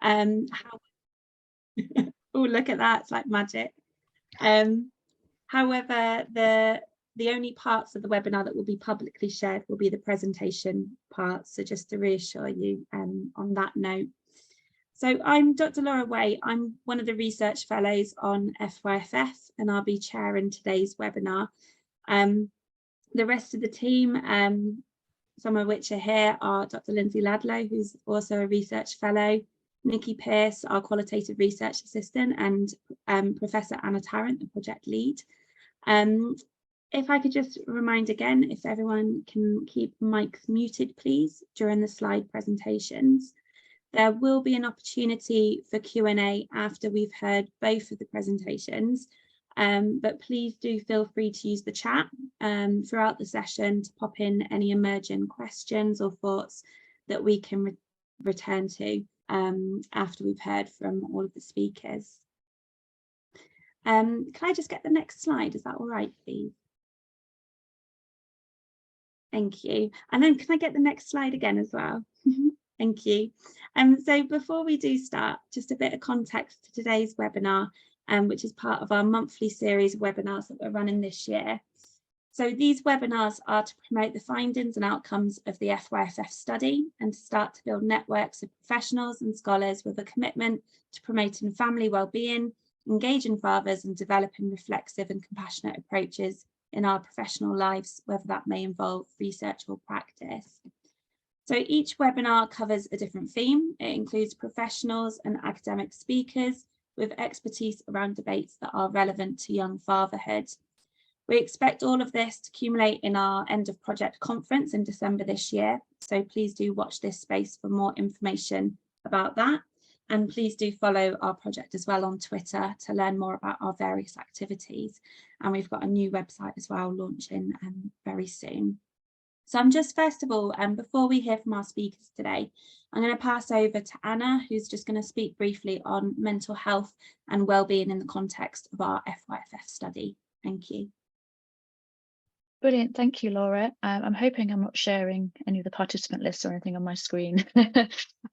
Oh, look at that, it's like magic. However, the only parts of the webinar that will be publicly shared will be the presentation parts. So just to reassure you on that note. So I'm Dr. Laura Way. I'm one of the research fellows on FYFF, and I'll be chairing today's webinar. The rest of the team, some of which are here, are Dr. Lindsay Ladlow, who's also a research fellow, Nikki Pearce, our qualitative research assistant, and Professor Anna Tarrant, the project lead. If I could just remind again, if everyone can keep mics muted, please, during the slide presentations. There will be an opportunity for Q&A after we've heard both of the presentations, but please do feel free to use the chat throughout the session to pop in any emerging questions or thoughts that we can return to after we've heard from all of the speakers. Can I just get the next slide? Is that all right, please? Thank you. And then can I get the next slide again as well? Thank you. So before we do start, just a bit of context to today's webinar, which is part of our monthly series of webinars that we're running this year. So these webinars are to promote the findings and outcomes of the FYFF study and to start to build networks of professionals and scholars with a commitment to promoting family well-being, engaging fathers and developing reflexive and compassionate approaches in our professional lives, whether that may involve research or practice. So each webinar covers a different theme. It includes professionals and academic speakers with expertise around debates that are relevant to young fatherhood. We expect all of this to accumulate in our end of project conference in December this year. So please do watch this space for more information about that. And please do follow our project as well on Twitter to learn more about our various activities. And we've got a new website as well launching very soon. So I'm just, first of all, before we hear from our speakers today, I'm going to pass over to Anna, who's just going to speak briefly on mental health and wellbeing in the context of our FYFF study. Thank you. Brilliant, thank you, Laura. I'm hoping I'm not sharing any of the participant lists or anything on my screen.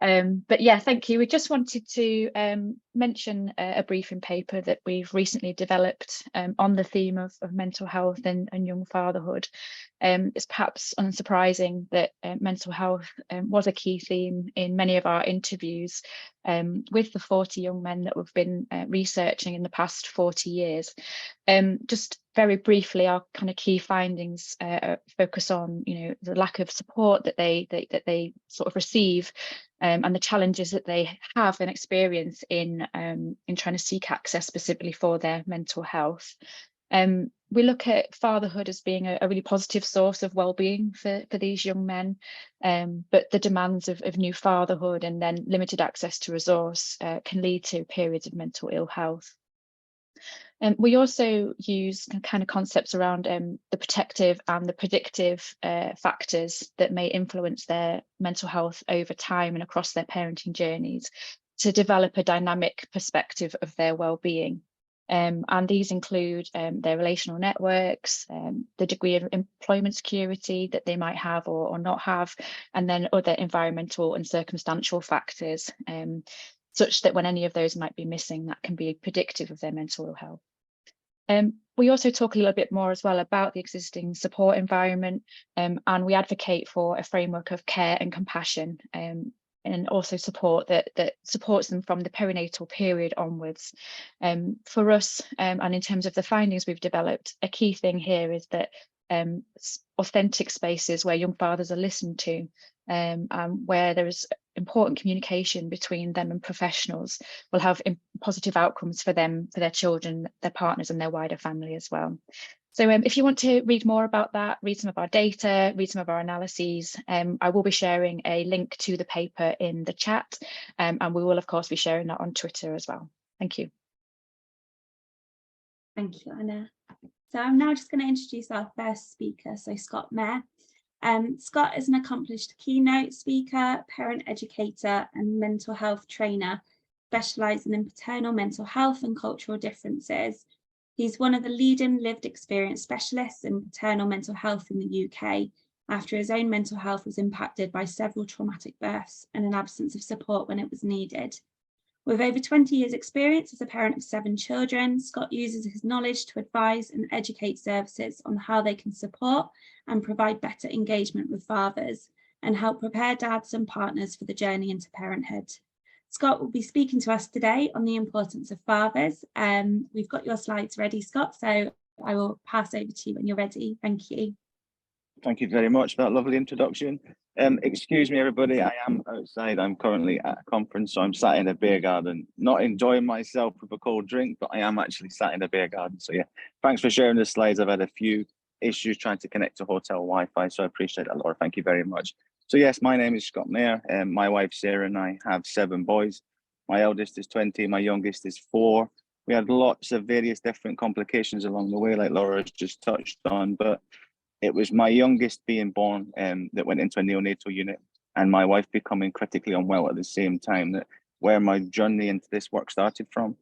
But yeah, thank you. We just wanted to mention a briefing paper that we've recently developed on the theme of mental health and young fatherhood. It's perhaps unsurprising that mental health was a key theme in many of our interviews with the 40 young men that we've been researching in the past 40 years. Just very briefly, our kind of key findings focus on, the lack of support that they sort of receive and the challenges that they have and experience in trying to seek access specifically for their mental health. We look at fatherhood as being a really positive source of well-being for these young men, but the demands of new fatherhood and then limited access to resource can lead to periods of mental ill health. We also use kind of concepts around the protective and the predictive factors that may influence their mental health over time and across their parenting journeys to develop a dynamic perspective of their well-being. And these include their relational networks, the degree of employment security that they might have or not have, and then other environmental and circumstantial factors, such that when any of those might be missing, that can be predictive of their mental health. We also talk a little bit more as well about the existing support environment, and we advocate for a framework of care and compassion, and also support that supports them from the perinatal period onwards. For us, and in terms of the findings we've developed, a key thing here is that authentic spaces where young fathers are listened to, and where there is important communication between them and professionals will have positive outcomes for them, for their children, their partners and their wider family as well. So if you want to read more about that, read some of our data, read some of our analyses, I will be sharing a link to the paper in the chat, and we will of course be sharing that on Twitter as well. Thank you. Thank you, Anna. So I'm now just going to introduce our first speaker, so Scott Mayer. Scott is an accomplished keynote speaker, parent educator and mental health trainer, specialising in paternal mental health and cultural differences. He's one of the leading lived experience specialists in paternal mental health in the UK, after his own mental health was impacted by several traumatic births and an absence of support when it was needed. With over 20 years experience as a parent of 7 children, Scott uses his knowledge to advise and educate services on how they can support and provide better engagement with fathers and help prepare dads and partners for the journey into parenthood. Scott will be speaking to us today on the importance of fathers. We've got your slides ready, Scott, so I will pass over to you when you're ready. Thank you. Thank you very much for that lovely introduction. Excuse me, everybody, I am outside. I'm currently at a conference, so I'm sat in a beer garden, not enjoying myself with a cold drink, but I am actually sat in a beer garden. So yeah, thanks for sharing the slides. I've had a few issues trying to connect to hotel Wi-Fi, so I appreciate that, Laura. Thank you very much. So yes, my name is Scott Mayer, and my wife Sarah and I have 7 boys. My eldest is 20, my youngest is 4. We had lots of various different complications along the way, like Laura just touched on, but it was my youngest being born that went into a neonatal unit, and my wife becoming critically unwell at the same time, that where my journey into this work started from.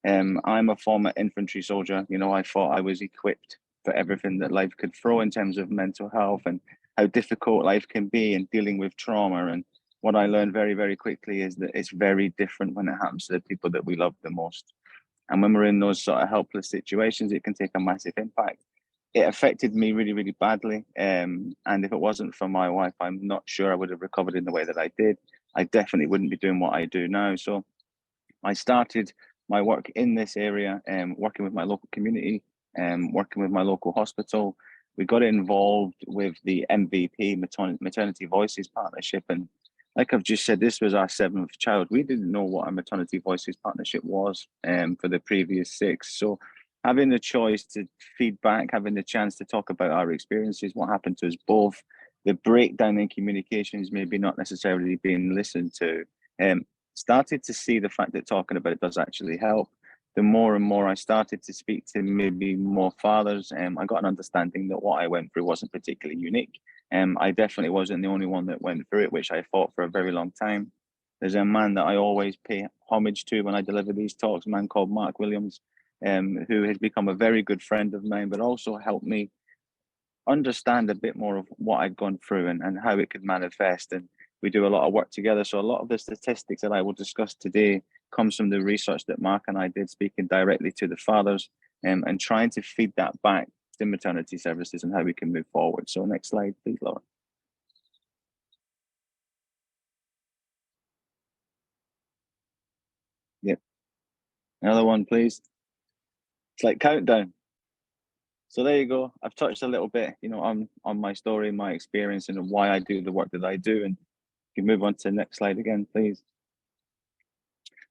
I'm a former infantry soldier. You know, I thought I was equipped for everything that life could throw in terms of mental health and how difficult life can be in dealing with trauma. And what I learned very, very quickly is that it's very different when it happens to the people that we love the most. And when we're in those sort of helpless situations, it can take a massive impact. It affected me really, really badly. And if it wasn't for my wife, I'm not sure I would have recovered in the way that I did. I definitely wouldn't be doing what I do now. So I started my work in this area, working with my local community, working with my local hospital. We got involved with the MVP, Maternity Voices Partnership. And like I've just said, this was our 7th child. We didn't know what a Maternity Voices Partnership was for the previous 6. So having the choice to feedback, having the chance to talk about our experiences, what happened to us both, the breakdown in communications, maybe not necessarily being listened to, started to see the fact that talking about it does actually help. The more and more I started to speak to maybe more fathers, I got an understanding that what I went through wasn't particularly unique. I definitely wasn't the only one that went through it, which I fought for a very long time. There's a man that I always pay homage to when I deliver these talks, a man called Mark Williams, who has become a very good friend of mine, but also helped me understand a bit more of what I'd gone through and how it could manifest. And we do a lot of work together. So a lot of the statistics that I will discuss today comes from the research that Mark and I did, speaking directly to the fathers and trying to feed that back to maternity services and how we can move forward. So next slide, please, Laura. Yep. Another one, please. It's like countdown. So there you go. I've touched a little bit, you know, on my story, my experience, and why I do the work that I do. And you can move on to the next slide again, please.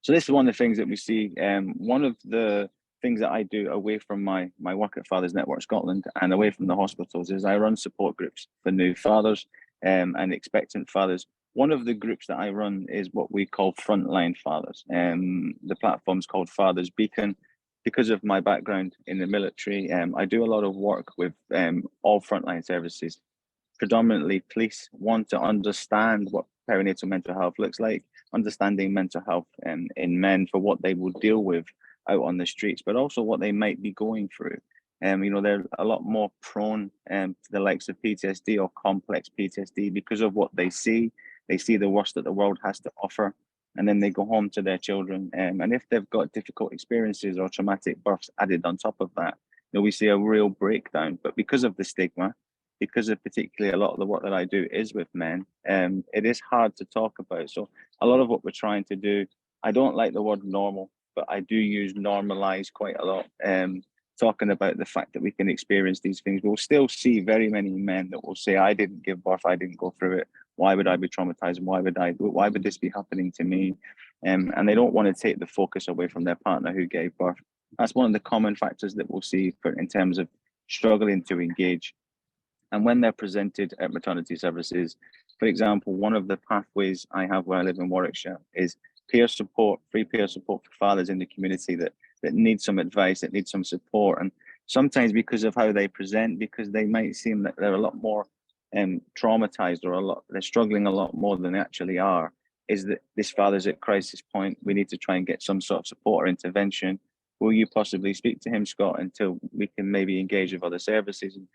So this is one of the things that we see. One of the things that I do away from my work at Fathers Network Scotland and away from the hospitals is I run support groups for new fathers and expectant fathers. One of the groups that I run is what we call frontline fathers. The platform's called Fathers Beacon. Because of my background in the military, I do a lot of work with all frontline services, predominantly police, want to understand what perinatal mental health looks like, understanding mental health in men for what they will deal with out on the streets, but also what they might be going through. You know, they're a lot more prone to the likes of PTSD or complex PTSD because of what they see. They see the worst that the world has to offer, and then they go home to their children. And if they've got difficult experiences or traumatic births added on top of that, you know, we see a real breakdown. But because of the stigma, because of particularly a lot of the work that I do is with men, it is hard to talk about. So a lot of what we're trying to do, I don't like the word normal, but I do use normalize quite a lot. Talking about the fact that we can experience these things. We'll still see very many men that will say, I didn't give birth, I didn't go through it. Why would I be traumatized? Why would this be happening to me? And they don't want to take the focus away from their partner who gave birth. That's one of the common factors that we'll see in terms of struggling to engage. And when they're presented at maternity services, for example, one of the pathways I have where I live in Warwickshire is peer support, free peer support for fathers in the community that need some advice, that need some support. And sometimes because of how they present, because they might seem that they're a lot more traumatized or they're struggling a lot more than they actually are, is that this father's at crisis point. We need to try and get some sort of support or intervention. Will you possibly speak to him, Scott, until we can maybe engage with other services? And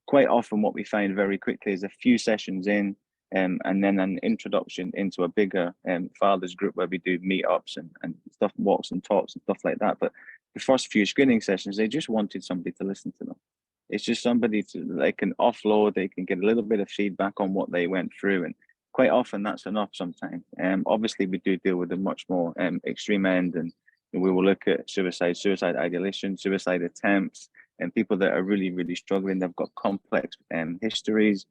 quite often what we find very quickly is a few sessions in, and then an introduction into a bigger fathers group where we do meetups and stuff, walks and talks and stuff like that. But the first few screening sessions, they just wanted somebody to listen to them. It's just somebody they can offload, they can get a little bit of feedback on what they went through, and quite often that's enough sometimes. Obviously we do deal with a much more extreme end, and we will look at suicide ideation, suicide attempts, and people that are really, really struggling. They've got complex histories.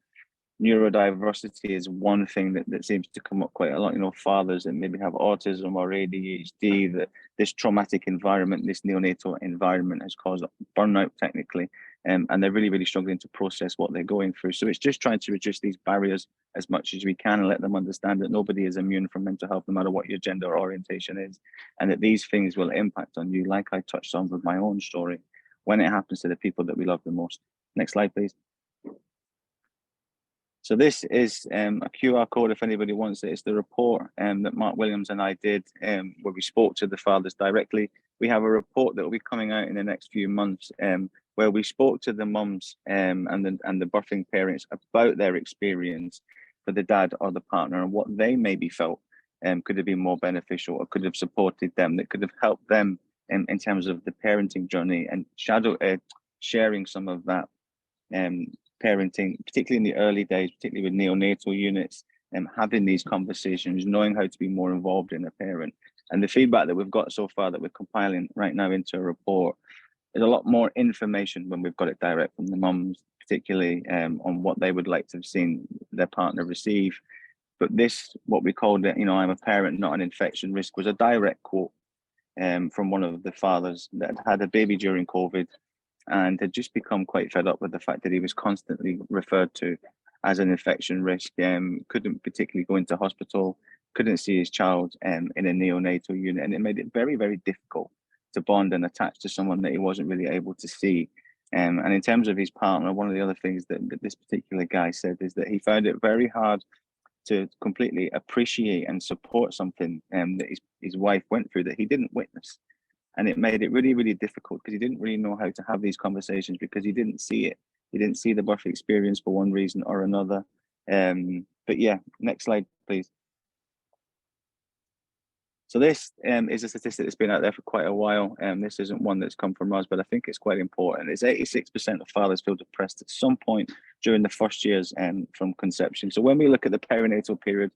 Neurodiversity is one thing that seems to come up quite a lot. You know, fathers that maybe have autism or ADHD, that this traumatic environment, this neonatal environment has caused burnout technically, and they're really, really struggling to process what they're going through. So it's just trying to reduce these barriers as much as we can and let them understand that nobody is immune from mental health, no matter what your gender orientation is, and that these things will impact on you, like I touched on with my own story, when it happens to the people that we love the most. Next slide, please. So this is a QR code if anybody wants it. It's the report that Mark Williams and I did where we spoke to the fathers directly. We have a report that will be coming out in the next few months where we spoke to the mums and the birthing parents about their experience for the dad or the partner and what they maybe felt could have been more beneficial or could have supported them, that could have helped them in terms of the parenting journey, and sharing some of that parenting, particularly in the early days, particularly with neonatal units, having these conversations, knowing how to be more involved in a parent. And the feedback that we've got so far that we're compiling right now into a report is a lot more information when we've got it direct from the mums, particularly on what they would like to have seen their partner receive. But this, what we called it, you know, I'm a parent, not an infection risk, was a direct quote from one of the fathers that had a baby during COVID and had just become quite fed up with the fact that he was constantly referred to as an infection risk, couldn't particularly go into hospital, couldn't see his child in a neonatal unit, and it made it very, very difficult to bond and attach to someone that he wasn't really able to see. And in terms of his partner, one of the other things that this particular guy said is that he found it very hard to completely appreciate and support something that his wife went through that he didn't witness. And it made it really, really difficult because he didn't really know how to have these conversations because he didn't see it. He didn't see the birth experience for one reason or another. But yeah, next slide, please. So this is a statistic that's been out there for quite a while. This isn't one that's come from us, but I think it's quite important. It's 86% of fathers feel depressed at some point during the first years from conception. So when we look at the perinatal period,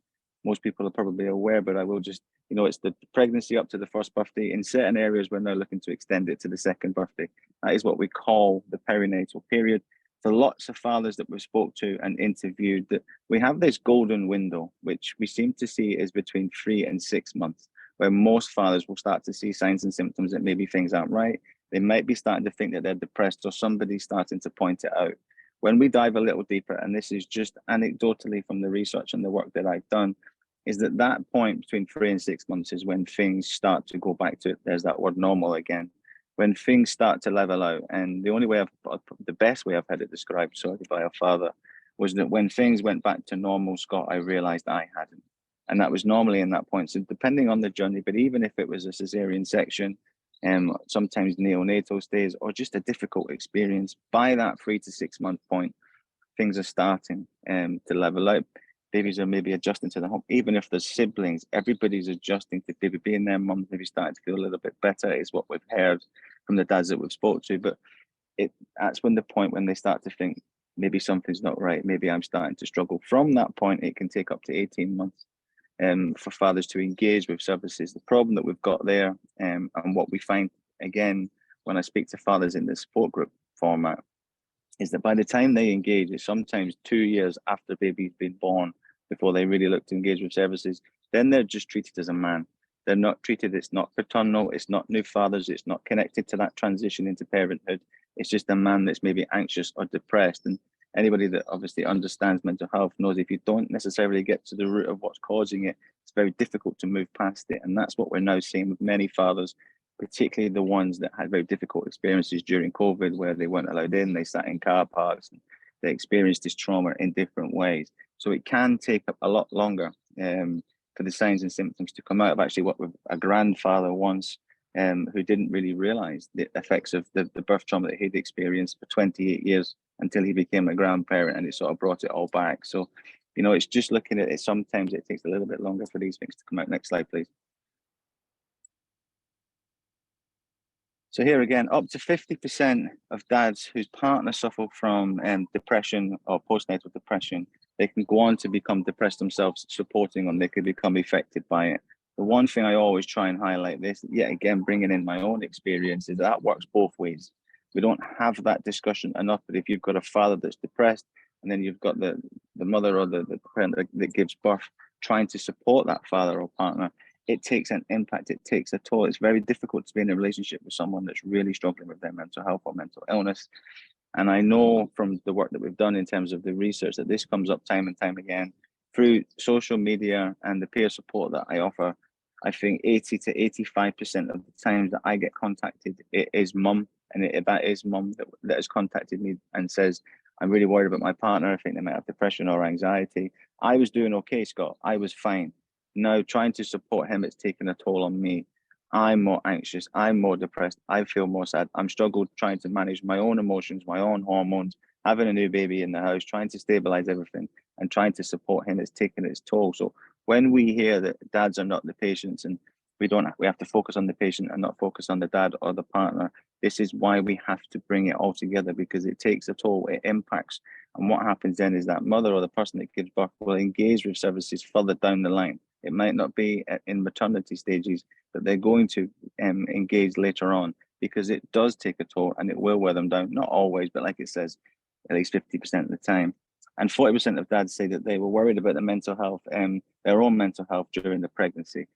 most people are probably aware, but I will just, you know, it's the pregnancy up to the first birthday. In certain areas, we're now looking to extend it to the second birthday. That is what we call the perinatal period. For lots of fathers that we spoke to and interviewed, that we have this golden window, which we seem to see is between 3 and 6 months, where most fathers will start to see signs and symptoms that maybe things aren't right. They might be starting to think that they're depressed, or somebody's starting to point it out. When we dive a little deeper, and this is just anecdotally from the research and the work that I've done, is that point between 3 and 6 months is when things start to go back to, there's that word normal again, when things start to level out. And the only way the best way I've had it described, sorry, by a father, was that when things went back to normal, Scott, I realized I hadn't. And that was normally in that point. So depending on the journey, but even if it was a cesarean section, sometimes neonatal stays, or just a difficult experience, by that 3 to 6 month point, things are starting to level out. Babies are maybe adjusting to the home. Even if there's siblings, everybody's adjusting to maybe being their mum, maybe starting to feel a little bit better, is what we've heard from the dads that we've spoke to. But that's when the point when they start to think, maybe something's not right, maybe I'm starting to struggle. From that point, it can take up to 18 months for fathers to engage with services. The problem that we've got there, and what we find, again, when I speak to fathers in the support group format, is that by the time they engage, it's sometimes 2 years after baby's been born before they really look to engage with services. Then they're just treated as a man. They're not treated, it's not paternal, it's not new fathers, it's not connected to that transition into parenthood. It's just a man that's maybe anxious or depressed. And anybody that obviously understands mental health knows if you don't necessarily get to the root of what's causing it, it's very difficult to move past it. And that's what we're now seeing with many fathers, particularly the ones that had very difficult experiences during COVID, where they weren't allowed in, they sat in car parks, and they experienced this trauma in different ways. So it can take a lot longer for the signs and symptoms to come out. I've actually worked with a grandfather once who didn't really realize the effects of the birth trauma that he'd experienced for 28 years until he became a grandparent, and it sort of brought it all back. So You know, it's just looking at it. Sometimes it takes a little bit longer for these things to come out. Next slide, please. So here again, up to 50% of dads whose partners suffer from depression or postnatal depression, they can go on to become depressed themselves, supporting them. They could become affected by it. The one thing I always try and highlight this, yet again, bringing in my own experience, is that works both ways. We don't have that discussion enough, but if you've got a father that's depressed, and then you've got the mother or the parent that gives birth, trying to support that father or partner, it takes an impact, it takes a toll. It's very difficult to be in a relationship with someone that's really struggling with their mental health or mental illness. And I know from the work that we've done in terms of the research that this comes up time and time again through social media and the peer support that I offer. I think 80 to 85% of the times that I get contacted, it is mum, and that is mum that has contacted me and says, I'm really worried about my partner. I think they might have depression or anxiety. I was doing okay, Scott. I was fine. Now trying to support him, it's taken a toll on me. I'm more anxious. I'm more depressed. I feel more sad. I'm struggled trying to manage my own emotions, my own hormones, having a new baby in the house, trying to stabilize everything and trying to support him. It's taken its toll. So when we hear that dads are not the patients and we have to focus on the patient and not focus on the dad or the partner, this is why we have to bring it all together, because it takes a toll, it impacts. And what happens then is that mother or the person that gives birth will engage with services further down the line. It might not be in maternity stages, but they're going to engage later on, because it does take a toll and it will wear them down. Not always, but like it says, at least 50% of the time. And 40% of dads say that they were worried about their mental health, their own mental health during the pregnancy.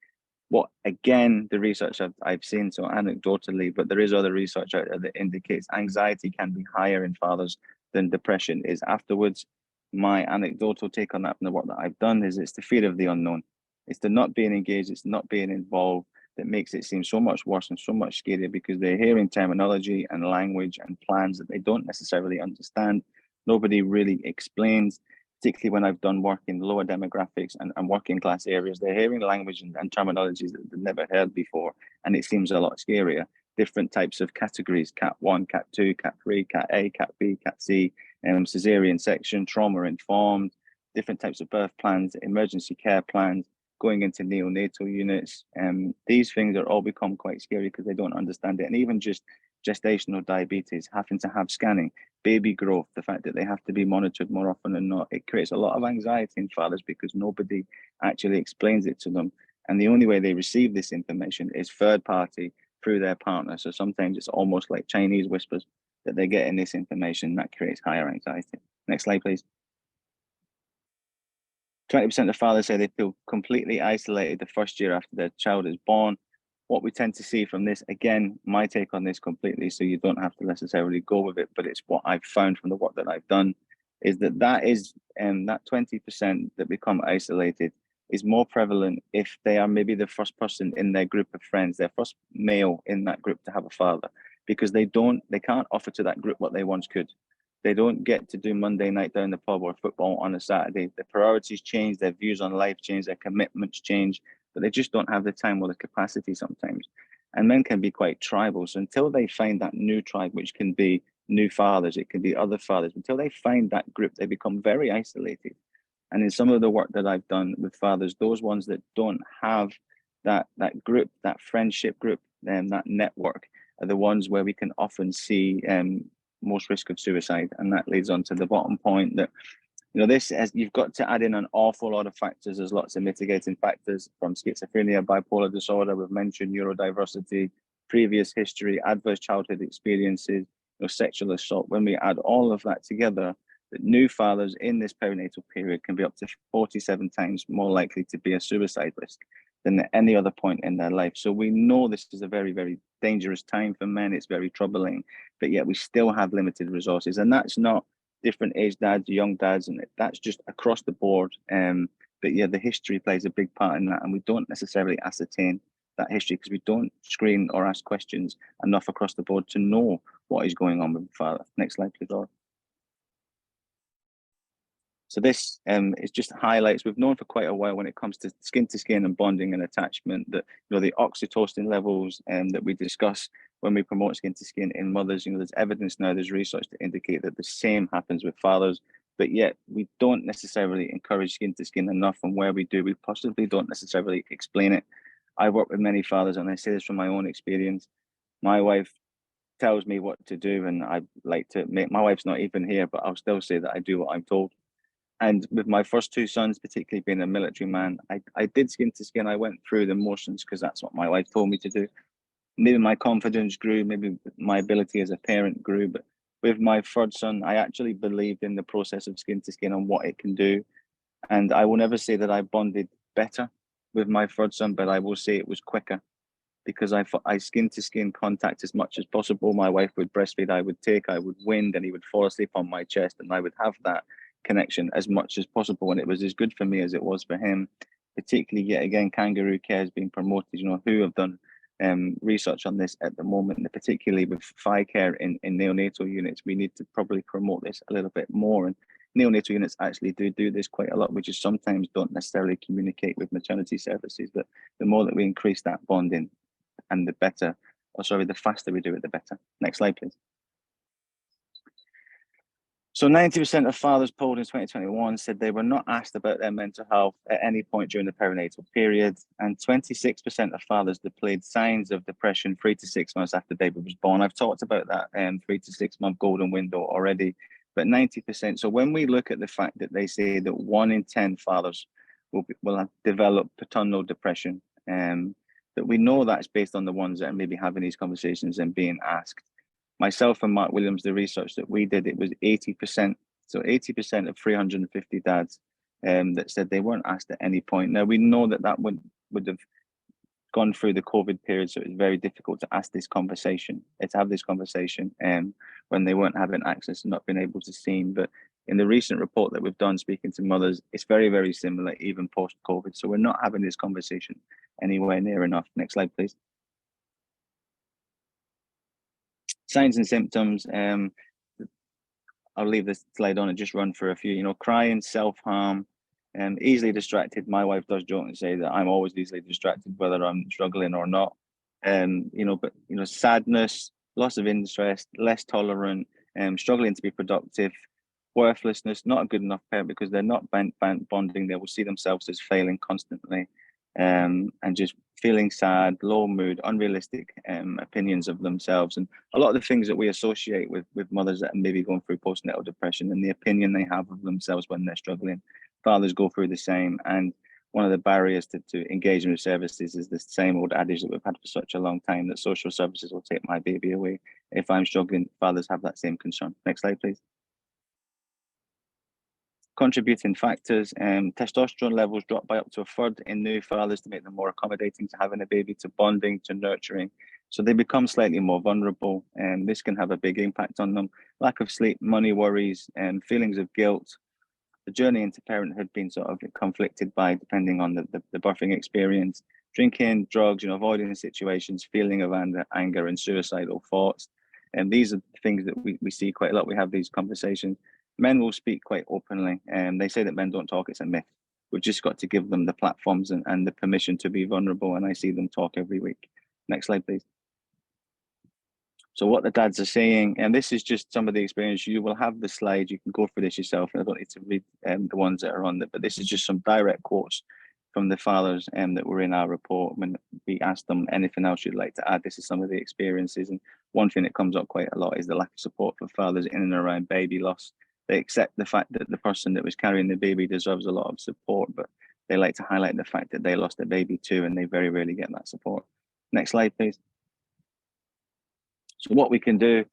What, again, the research I've seen, so anecdotally, but there is other research out there that indicates anxiety can be higher in fathers than depression is afterwards. My anecdotal take on that from the work that I've done is it's the fear of the unknown. It's the not being engaged, it's not being involved that makes it seem so much worse and so much scarier, because they're hearing terminology and language and plans that they don't necessarily understand. Nobody really explains, particularly when I've done work in lower demographics and working class areas. They're hearing language and terminologies that they've never heard before, and it seems a lot scarier. Different types of categories: Cat 1, Cat 2, Cat 3, Cat A, Cat B, Cat C, cesarean section, trauma-informed, different types of birth plans, emergency care plans, going into neonatal units. These things are all become quite scary because they don't understand it. And even just gestational diabetes, having to have scanning, baby growth, the fact that they have to be monitored more often than not, it creates a lot of anxiety in fathers because nobody actually explains it to them. And the only way they receive this information is third party through their partner. So sometimes it's almost like Chinese whispers that they're getting this information that creates higher anxiety. Next slide, please. 20% of fathers say they feel completely isolated the first year after their child is born. What we tend to see from this, again, my take on this completely, so you don't have to necessarily go with it, but it's what I've found from the work that I've done, is that that 20% that become isolated is more prevalent if they are maybe the first person in their group of friends, their first male in that group to have a father, because they can't offer to that group what they once could. They don't get to do Monday night down the pub or football on a Saturday. Their priorities change, their views on life change, their commitments change, but they just don't have the time or the capacity sometimes. And men can be quite tribal. So until they find that new tribe, which can be new fathers, it can be other fathers, until they find that group, they become very isolated. And in some of the work that I've done with fathers, those ones that don't have that group, that friendship group, that network, are the ones where we can often see most risk of suicide. And that leads on to the bottom point that, you've got to add in an awful lot of factors. There's lots of mitigating factors, from schizophrenia, bipolar disorder, we've mentioned neurodiversity, previous history, adverse childhood experiences, sexual assault. When we add all of that together, that new fathers in this perinatal period can be up to 47 times more likely to be a suicide risk than at any other point in their life. So we know this is a very, very dangerous time for men. It's very troubling, but yet we still have limited resources. And that's not different age dads, young dads, and that's just across the board. But yeah, the history plays a big part in that. And we don't necessarily ascertain that history because we don't screen or ask questions enough across the board to know what is going on with the father. Next slide, please, Laura. So this is just highlights. We've known for quite a while when it comes to skin and bonding and attachment that the oxytocin levels that we discuss when we promote skin to skin in mothers. There's evidence now, there's research to indicate that the same happens with fathers. but yet we don't necessarily encourage skin to skin enough, and where we do, we possibly don't necessarily explain it. I work with many fathers, and I say this from my own experience. My wife tells me what to do, and I like to make, my wife's not even here, but I'll still say that I do what I'm told. And with my first two sons, particularly being a military man, I did skin to skin. I went through the motions because that's what my wife told me to do. Maybe my confidence grew, maybe my ability as a parent grew, but with my third son, I actually believed in the process of skin to skin and what it can do. And I will never say that I bonded better with my third son, but I will say it was quicker, because I skin to skin contact as much as possible. My wife would breastfeed, I would wind, and he would fall asleep on my chest, and I would have that connection as much as possible. And it was as good for me as it was for him. Particularly, yet again, kangaroo care is being promoted. You know, who have done research on this at the moment, and particularly with FYFF in neonatal units, we need to probably promote this a little bit more. And neonatal units actually do this quite a lot, which is sometimes don't necessarily communicate with maternity services. But the more that we increase that bonding, and the better, or sorry, the faster we do it, the better. Next slide, please. So 90% of fathers polled in 2021 said they were not asked about their mental health at any point during the perinatal period, and 26% of fathers displayed signs of depression 3 to 6 months after baby was born. I've talked about that 3 to 6 month golden window already, but 90%. So when we look at the fact that they say that 1 in 10 fathers will have developed paternal depression, that we know that's based on the ones that are maybe having these conversations and being asked. Myself and Mark Williams, the research that we did, it was 80%. So 80% of 350 dads that said they weren't asked at any point. Now, we know that that would have gone through the COVID period, so it's very difficult to ask this conversation, to have this conversation when they weren't having access and not being able to see. But in the recent report that we've done speaking to mothers, it's very, very similar, even post-COVID. So we're not having this conversation anywhere near enough. Next slide, please. Signs and symptoms. I'll leave this slide on and just run through a few. You know, crying, self-harm, easily distracted. My wife does joke and say that I'm always easily distracted, whether I'm struggling or not. You know, but you know, sadness, loss of interest, less tolerant, struggling to be productive, worthlessness, not a good enough parent because they're not bonding. They will see themselves as failing constantly, and just feeling sad, low mood, unrealistic opinions of themselves, and a lot of the things that we associate with mothers that are maybe going through postnatal depression and the opinion they have of themselves when they're struggling. Fathers go through the same, and one of the barriers to engagement with services is the same old adage that we've had for such a long time, that social services will take my baby away. If I'm struggling, fathers have that same concern. Next slide, please. Contributing factors, testosterone levels drop by up to a third in new fathers to make them more accommodating to having a baby, to bonding, to nurturing. So they become slightly more vulnerable, and this can have a big impact on them. Lack of sleep, money worries, and feelings of guilt. The journey into parenthood being sort of conflicted by, depending on the birthing experience, drinking, drugs, you know, avoiding situations, feeling of anger and suicidal thoughts. And these are things that we see quite a lot. We have these conversations. Men will speak quite openly, and they say that men don't talk. It's a myth. We've just got to give them the platforms and the permission to be vulnerable, and I see them talk every week. Next slide, please. So what the dads are saying, and this is just some of the experience. You will have the slides. You can go through this yourself, and I don't need to read the ones that are on there, but this is just some direct quotes from the fathers that were in our report when we asked them anything else you'd like to add. This is some of the experiences, and one thing that comes up quite a lot is the lack of support for fathers in and around baby loss. They accept the fact that the person that was carrying the baby deserves a lot of support, but they like to highlight the fact that they lost a baby too, and they very rarely get that support. Next slide, please. So what we can do,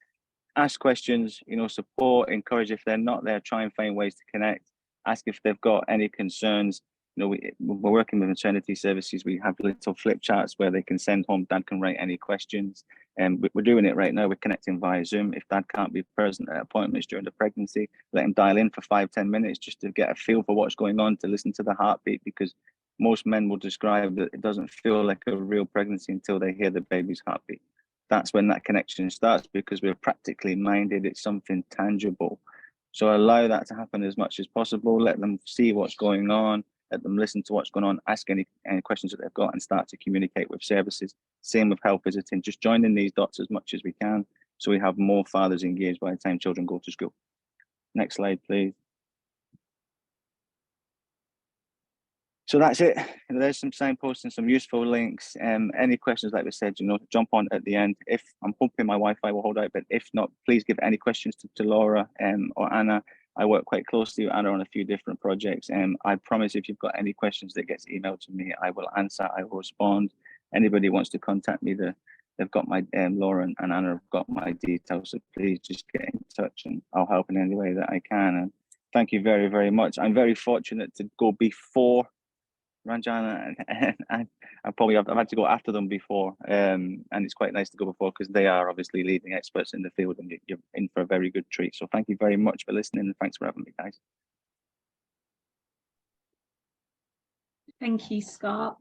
ask questions, you know, support, encourage. If they're not there, try and find ways to connect. Ask if they've got any concerns. You know, we're working with maternity services. We have little flip charts where they can send home. Dad can write any questions, and we're doing it right now. We're connecting via Zoom. If dad can't be present at appointments during the pregnancy, let him dial in for 5-10 minutes just to get a feel for what's going on, to listen to the heartbeat, because most men will describe that it doesn't feel like a real pregnancy until they hear the baby's heartbeat. That's when that connection starts, because we're practically minded. It's something tangible. So allow that to happen as much as possible. Let them see what's going on. Let them listen to what's going on. Ask any questions that they've got and start to communicate with services. Same with health visiting. Just joining these dots as much as we can so we have more fathers engaged by the time children go to school. Next slide, please. So that's it. There's some signposts and some useful links. Any questions, like we said, jump on at the end. If I'm hoping my Wi-Fi will hold out, but if not, please give any questions to Laura or Anna. I work quite closely with Anna on a few different projects. I promise if you've got any questions that gets emailed to me, I will answer, I will respond. Anybody wants to contact me, they've got my, Laura and Anna have got my details, so please just get in touch and I'll help in any way that I can. And thank you very, very much. I'm very fortunate to go before Ranjana and I've had to go after them before, and it's quite nice to go before because they are obviously leading experts in the field and you're in for a very good treat. So thank you very much for listening and thanks for having me, guys. Thank you, Scott.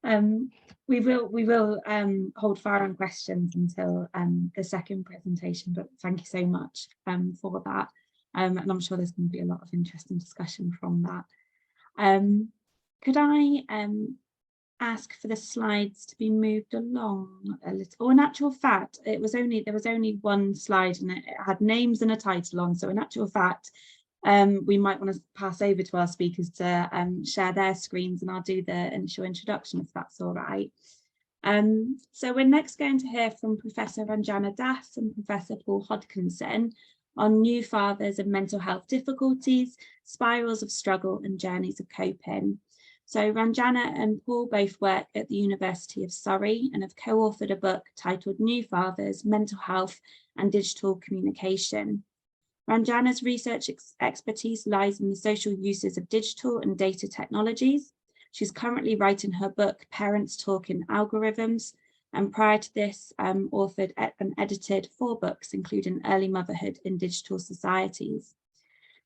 We will hold fire on questions until the second presentation, but thank you so much for that, and I'm sure there's going to be a lot of interesting discussion from that. Could I ask for the slides to be moved along a little? Or in actual fact, there was only one slide and it had names and a title on. So in actual fact, we might want to pass over to our speakers to share their screens, and I'll do the initial introduction if that's all right. So we're next going to hear from Professor Ranjana Das and Professor Paul Hodkinson on new fathers and mental health difficulties, spirals of struggle and journeys of coping. So Ranjana and Paul both work at the University of Surrey and have co-authored a book titled New Fathers, Mental Health and Digital Communication. Ranjana's research expertise lies in the social uses of digital and data technologies. She's currently writing her book, Parents Talking Algorithms, and prior to this, authored and edited 4 books, including Early Motherhood in Digital Societies.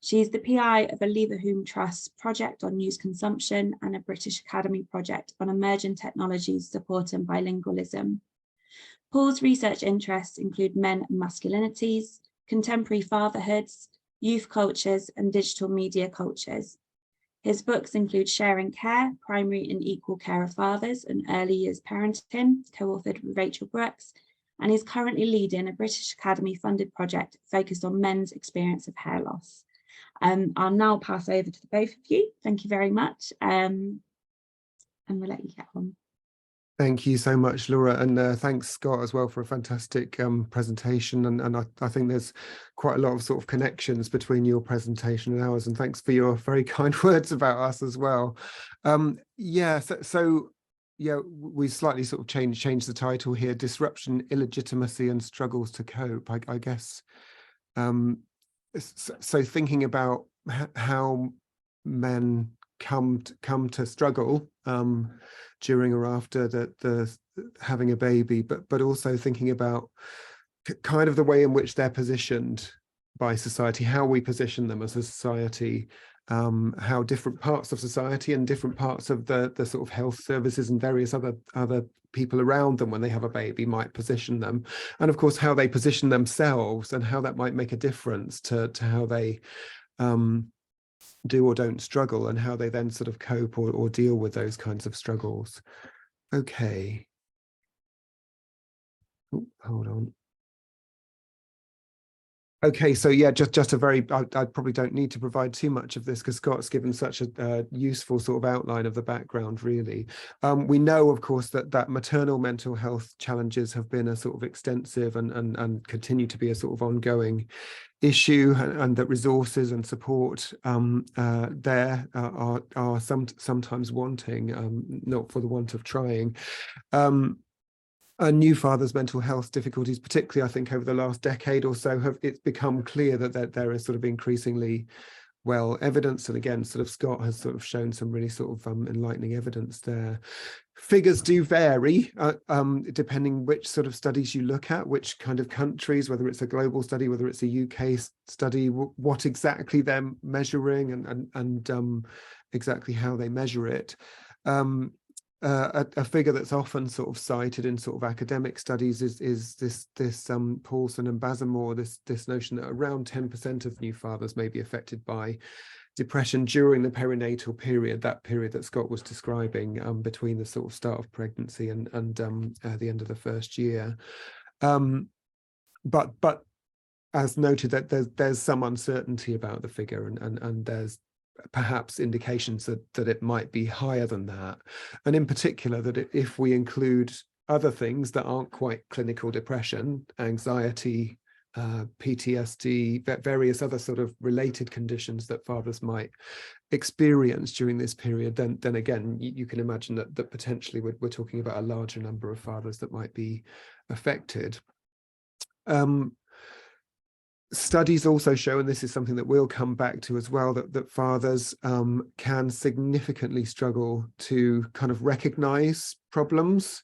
She's the PI of a Leverhulme Trust project on news consumption and a British Academy project on emerging technologies supporting bilingualism. Paul's research interests include men and masculinities, contemporary fatherhoods, youth cultures, and digital media cultures. His books include Sharing Care, Primary and Equal Care of Fathers and Early Years Parenting, co-authored with Rachel Brooks, and he's currently leading a British Academy funded project focused on men's experience of hair loss. I'll now pass over to the both of you. Thank you very much, and we'll let you get on. Thank you so much, Laura, and thanks, Scott, as well for a fantastic presentation. And I think there's quite a lot of sort of connections between your presentation and ours. And thanks for your very kind words about us as well. Yeah, so yeah, we slightly sort of changed the title here: Disruption, Illegitimacy, and Struggles to Cope. I guess. So thinking about how men come to struggle during or after the having a baby, but also thinking about kind of the way in which they're positioned by society, how we position them as a society, how different parts of society and different parts of the sort of health services and various other people around them when they have a baby might position them, and of course how they position themselves and how that might make a difference to how they do or don't struggle, and how they then sort of cope or deal with those kinds of struggles. Okay. Oh, hold on. Okay, so yeah, just a very, I probably don't need to provide too much of this because Scott's given such a useful sort of outline of the background, really. We know, of course, that maternal mental health challenges have been a sort of extensive and continue to be a sort of ongoing issue, and that resources and support there are sometimes wanting, not for the want of trying. New fathers' mental health difficulties, particularly I think over the last decade or so, it's become clear that there is sort of increasingly well evidence, and again sort of Scott has sort of shown some really sort of enlightening evidence there. Figures do vary depending which sort of studies you look at, which kind of countries, whether it's a global study, whether it's a UK study, what exactly they're measuring and exactly how they measure it. A figure that's often sort of cited in sort of academic studies is this Paulson and Bazemore, this notion that around 10% of new fathers may be affected by depression during the perinatal period, that period that Scott was describing, between the sort of start of pregnancy and the end of the first year. But as noted, that there's some uncertainty about the figure, and there's perhaps indications that it might be higher than that. And in particular, that if we include other things that aren't quite clinical depression, anxiety, PTSD, various other sort of related conditions that fathers might experience during this period, then again, you can imagine that potentially we're talking about a larger number of fathers that might be affected. Studies also show, and this is something that we'll come back to as well, that fathers can significantly struggle to kind of recognize problems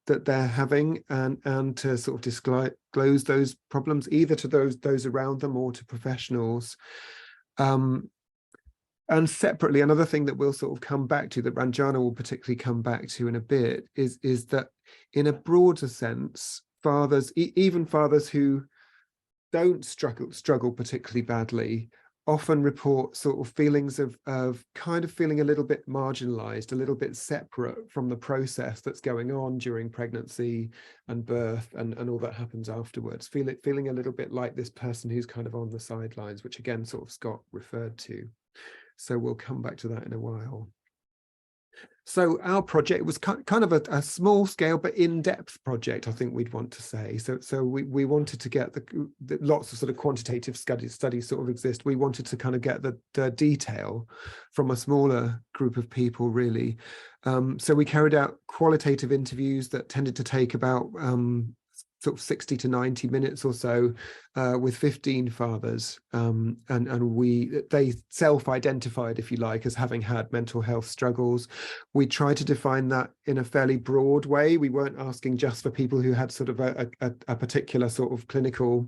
that they're having and to sort of disclose those problems either to those around them or to professionals. And separately, another thing that we'll sort of come back to, that Ranjana will particularly come back to in a bit, is that in a broader sense, fathers, even fathers who don't struggle particularly badly, often report sort of feelings of kind of feeling a little bit marginalized, a little bit separate from the process that's going on during pregnancy and birth and all that happens afterwards, feeling a little bit like this person who's kind of on the sidelines, which again sort of Scott referred to. So we'll come back to that in a while. So our project was kind of a small scale but in-depth project, I think we'd want to say. So we wanted to get the lots of sort of quantitative studies sort of exist. We wanted to kind of get the detail from a smaller group of people, really. So we carried out qualitative interviews that tended to take about sort of 60 to 90 minutes or so with 15 fathers, and they self-identified, if you like, as having had mental health struggles. We tried to define that in a fairly broad way. We weren't asking just for people who had sort of a particular sort of clinical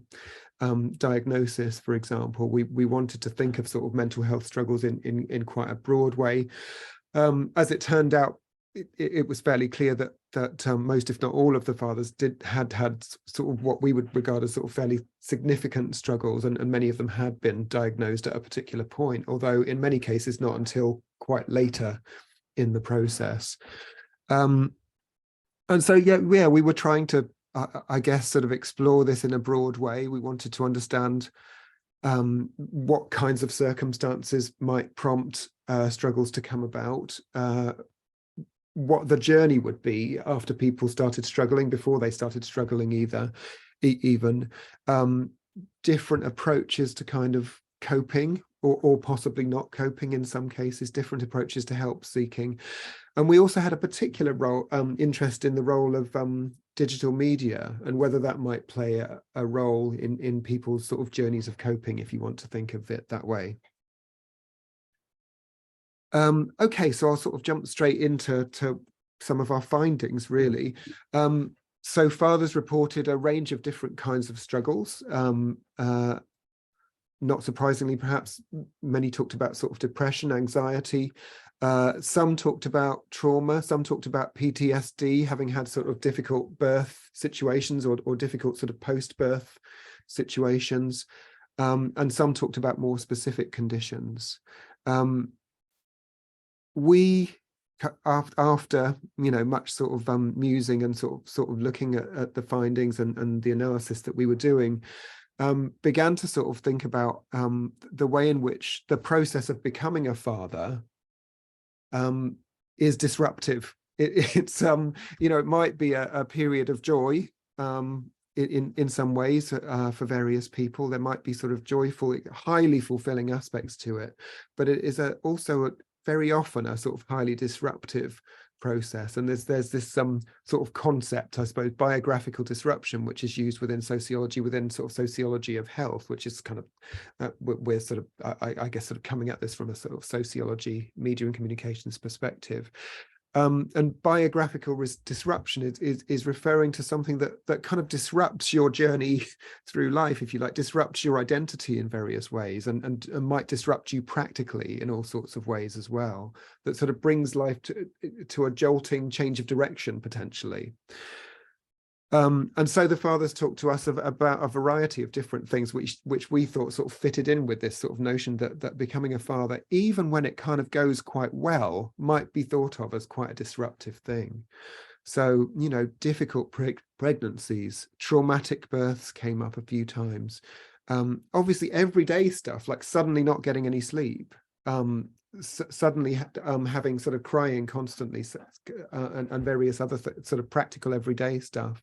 diagnosis, for example. We wanted to think of sort of mental health struggles in quite a broad way. As it turned out, it was fairly clear that most, if not all, of the fathers had sort of what we would regard as sort of fairly significant struggles, and many of them had been diagnosed at a particular point, although in many cases not until quite later in the process. And so yeah, we were trying to, I guess, sort of explore this in a broad way. We wanted to understand what kinds of circumstances might prompt struggles to come about, what the journey would be after people started struggling, before they started struggling even different approaches to kind of coping or possibly not coping in some cases, different approaches to help seeking. And we also had a particular role, interest in the role of digital media and whether that might play a role in people's sort of journeys of coping, if you want to think of it that way. Okay, so I'll sort of jump straight into some of our findings, really. So fathers reported a range of different kinds of struggles. Not surprisingly, perhaps, many talked about sort of depression, anxiety. Some talked about trauma, some talked about PTSD, having had sort of difficult birth situations or difficult sort of post-birth situations. And some talked about more specific conditions. We, after much sort of musing and sort of looking at the findings and the analysis that we were doing, began to sort of think about the way in which the process of becoming a father is disruptive. It's it might be a period of joy in some ways for various people. There might be sort of joyful, highly fulfilling aspects to it, but it is also very often a sort of highly disruptive process. And there's this sort of concept, I suppose, biographical disruption, which is used within sociology, within sort of sociology of health, which is kind of we're sort of I guess sort of coming at this from a sort of sociology, media and communications perspective. And biographical disruption is referring to something that kind of disrupts your journey through life, if you like, disrupts your identity in various ways, and might disrupt you practically in all sorts of ways as well, that sort of brings life to a jolting change of direction, potentially. And so the fathers talked to us about a variety of different things which we thought sort of fitted in with this sort of notion that becoming a father, even when it kind of goes quite well, might be thought of as quite a disruptive thing. So, difficult pregnancies, traumatic births came up a few times. Obviously, everyday stuff like suddenly not getting any sleep, suddenly having sort of crying constantly, and various other sort of practical everyday stuff.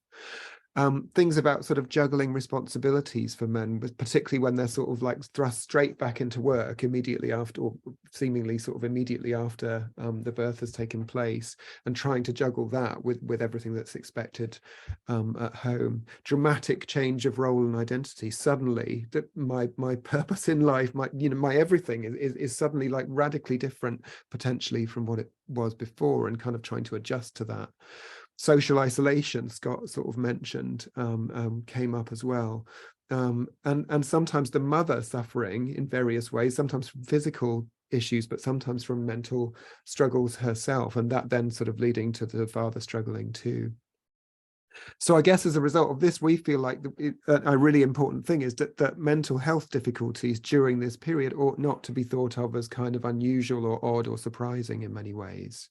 Things about sort of juggling responsibilities for men, particularly when they're sort of like thrust straight back into work immediately after, or seemingly sort of immediately after the birth has taken place, and trying to juggle that with everything that's expected at home. Dramatic change of role and identity. Suddenly, that my purpose in life, my everything is suddenly like radically different potentially from what it was before, and kind of trying to adjust to that. Social isolation, Scott sort of mentioned, came up as well. And sometimes the mother suffering in various ways, sometimes from physical issues, but sometimes from mental struggles herself, and that then sort of leading to the father struggling too. So I guess as a result of this, we feel like a really important thing is that mental health difficulties during this period ought not to be thought of as kind of unusual or odd or surprising in many ways.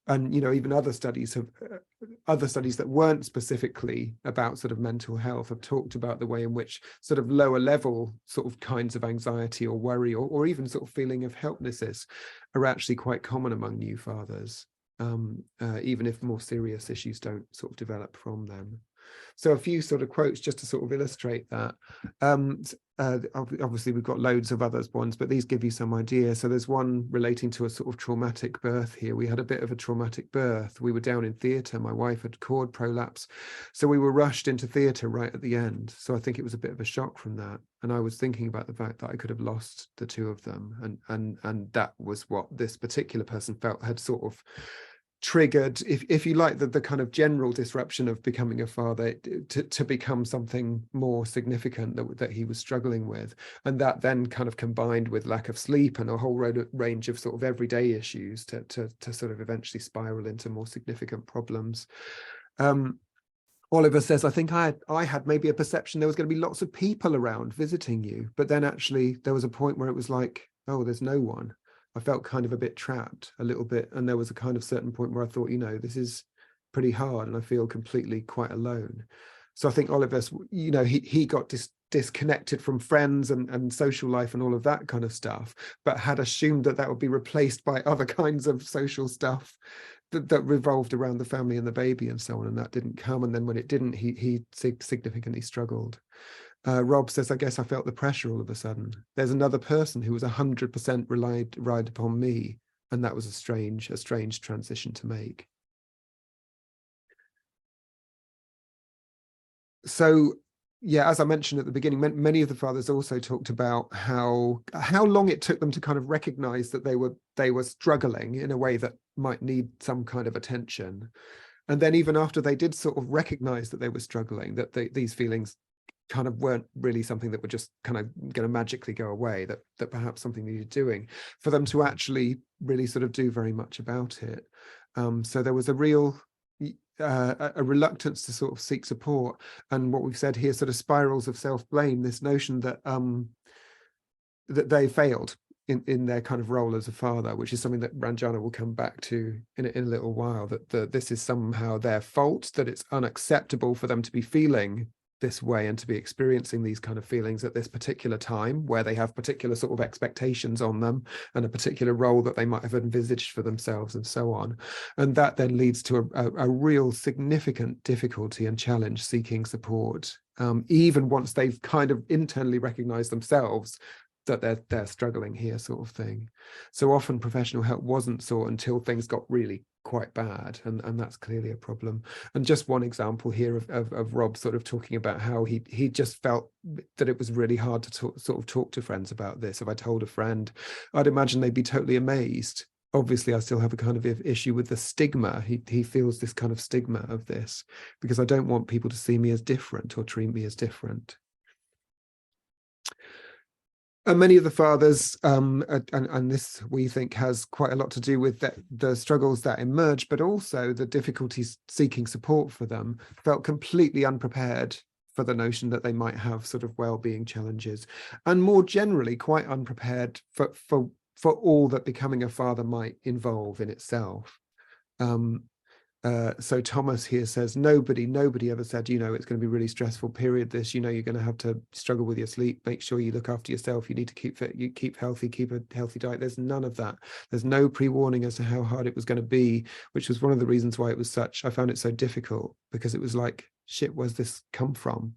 And even other studies that weren't specifically about sort of mental health have talked about the way in which sort of lower level sort of kinds of anxiety or worry, or even sort of feeling of helplessness are actually quite common among new fathers, even if more serious issues don't sort of develop from them. So a few sort of quotes just to sort of illustrate that. Obviously we've got loads of other ones, but these give you some idea. So there's one relating to a sort of traumatic birth here. We had a bit of a traumatic birth. We were down in theatre. My wife had cord prolapse, so we were rushed into theatre right at the end. So I think it was a bit of a shock from that. And I was thinking about the fact that I could have lost the two of them, and that was what this particular person felt had sort of triggered, if you like, the kind of general disruption of becoming a father to become something more significant that he was struggling with. And that then kind of combined with lack of sleep and a whole range of sort of everyday issues to sort of eventually spiral into more significant problems. Oliver says, I think I had maybe a perception there was going to be lots of people around visiting you, but then actually there was a point where it was like, oh, there's no one. I felt kind of a bit trapped a little bit. And there was a kind of certain point where I thought, this is pretty hard and I feel completely quite alone. So I think Oliver's, he got disconnected from friends and social life and all of that kind of stuff, but had assumed that would be replaced by other kinds of social stuff that revolved around the family and the baby and so on. And that didn't come. And then when it didn't, he significantly struggled. Rob says, I guess I felt the pressure all of a sudden. There's another person who was 100% relied upon me. And that was a strange transition to make. So, yeah, as I mentioned at the beginning, many of the fathers also talked about how long it took them to kind of recognize that they were struggling in a way that might need some kind of attention. And then even after they did sort of recognize that they were struggling, that these feelings kind of weren't really something that were just kind of going to magically go away, that perhaps something needed doing, for them to actually really sort of do very much about it. So there was a real a reluctance to sort of seek support, and what we've said here, sort of spirals of self-blame, this notion that that they failed in their kind of role as a father, which is something that Ranjana will come back to in a little while, that this is somehow their fault, that it's unacceptable for them to be feeling this way and to be experiencing these kind of feelings at this particular time, where they have particular sort of expectations on them and a particular role that they might have envisaged for themselves and so on. And that then leads to a real significant difficulty and challenge seeking support, even once they've kind of internally recognized themselves that they're struggling here, sort of thing. So often professional help wasn't sought until things got really quite bad, and that's clearly a problem. And just one example here of Rob sort of talking about how he just felt that it was really hard to sort of talk to friends about this. If I told a friend, I'd imagine they'd be totally amazed. Obviously, I still have a kind of issue with the stigma. He feels this kind of stigma of this, because I don't want people to see me as different or treat me as different. And many of the fathers, and this we think has quite a lot to do with the struggles that emerge, but also the difficulties seeking support for them, felt completely unprepared for the notion that they might have sort of well-being challenges, and more generally quite unprepared for all that becoming a father might involve in itself. So Thomas here says, nobody ever said, you know, it's going to be a really stressful period. This, you know, you're going to have to struggle with your sleep. Make sure you look after yourself. You need to keep fit. You keep healthy. Keep a healthy diet. There's none of that. There's no pre-warning as to how hard it was going to be, which was one of the reasons why it was such. I found it so difficult, because it was like, shit, where's this come from?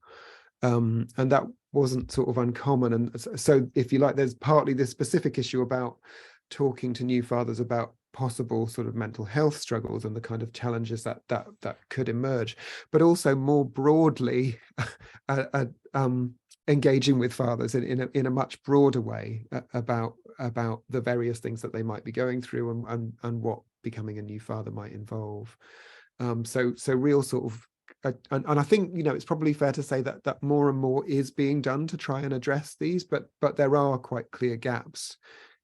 And that wasn't sort of uncommon. And so, if you like, there's partly this specific issue about talking to new fathers about possible sort of mental health struggles and the kind of challenges that could emerge, but also more broadly engaging with fathers in a much broader way about the various things that they might be going through and what becoming a new father might involve. So real sort of, and I think, you know, it's probably fair to say that more and more is being done to try and address these, but there are quite clear gaps